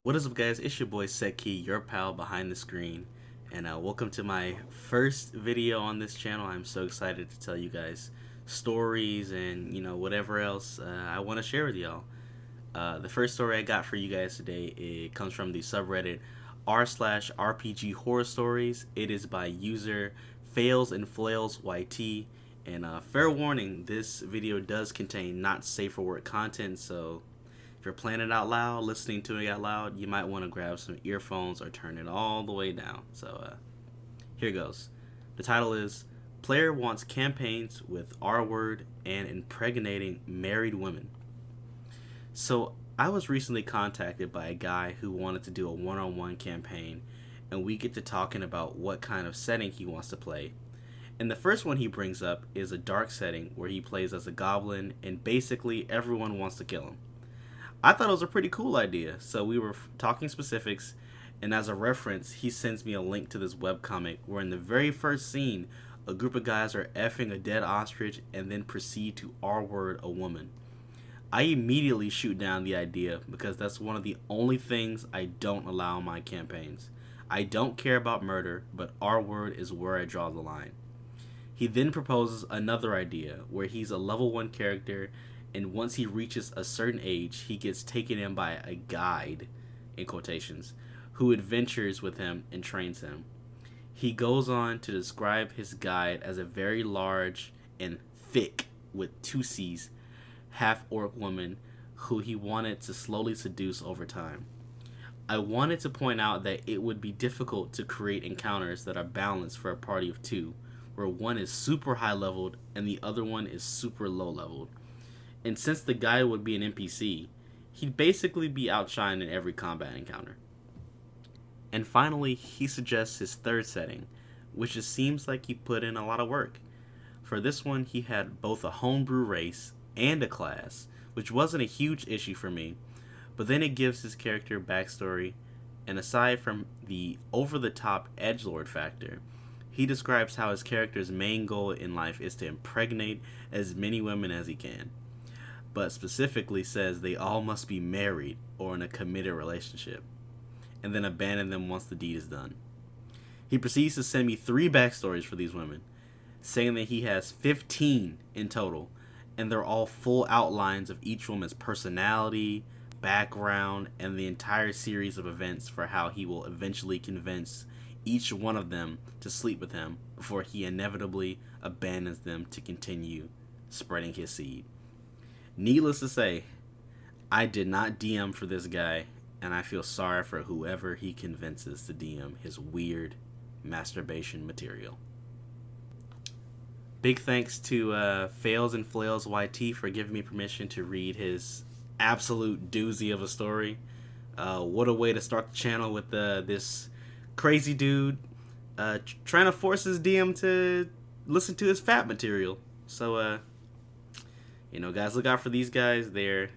What is up, guys? It's your boy Seki, your pal behind the screen, and welcome to my first video on this channel. I'm so excited to tell you guys stories and whatever else I want to share with y'all. The first story I got for you guys today, it comes from the subreddit r/rpghorrorstories. It is by user fails and flails yt, and fair warning, this video does contain not safe for work content, so if you're playing it out loud, listening to it out loud, you might want to grab some earphones or turn it all the way down. So here goes. The title is Player Wants Campaigns with R-Word and Impregnating Married Women. So I was recently contacted by a guy who wanted to do a one-on-one campaign, and we get to talking about what kind of setting he wants to play. And the first one he brings up is a dark setting where he plays as a goblin and basically everyone wants to kill him. I thought it was a pretty cool idea, so we were talking specifics, and as a reference, he sends me a link to this webcomic where in the very first scene, a group of guys are effing a dead ostrich and then proceed to R-word a woman. I immediately shoot down the idea because that's one of the only things I don't allow in my campaigns. I don't care about murder, but R-word is where I draw the line. He then proposes another idea where he's a level 1 character, and once he reaches a certain age, he gets taken in by a guide, in quotations, who adventures with him and trains him. He goes on to describe his guide as a very large and thick, with 2 C's, half-orc woman who he wanted to slowly seduce over time. I wanted to point out that it would be difficult to create encounters that are balanced for a party of 2, where one is super high leveled and the other one is super low leveled. And since the guy would be an NPC, he'd basically be outshined in every combat encounter. And finally, he suggests his third setting, which just seems like he put in a lot of work. For this one, he had both a homebrew race and a class, which wasn't a huge issue for me, but then it gives his character backstory, and aside from the over-the-top edgelord factor, he describes how his character's main goal in life is to impregnate as many women as he can, but specifically says they all must be married or in a committed relationship, and then abandon them once the deed is done. He proceeds to send me 3 backstories for these women, saying that he has 15 in total, and they're all full outlines of each woman's personality, background, and the entire series of events for how he will eventually convince each one of them to sleep with him before he inevitably abandons them to continue spreading his seed. Needless to say, I did not DM for this guy, and I feel sorry for whoever he convinces to DM his weird masturbation material. Big thanks to Fails and Flails YT for giving me permission to read his absolute doozy of a story. What a way to start the channel with this crazy dude trying to force his DM to listen to his fat material. So, guys, look out for these guys. They're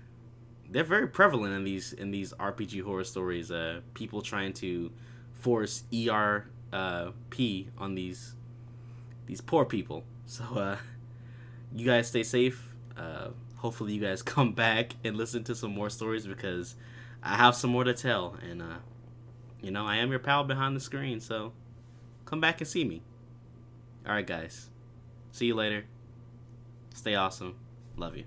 very prevalent in these RPG horror stories. People trying to force ERP on these poor people. So you guys stay safe. Hopefully you guys come back and listen to some more stories because I have some more to tell. And I am your pal behind the screen. So come back and see me. All right, guys. See you later. Stay awesome. Love you.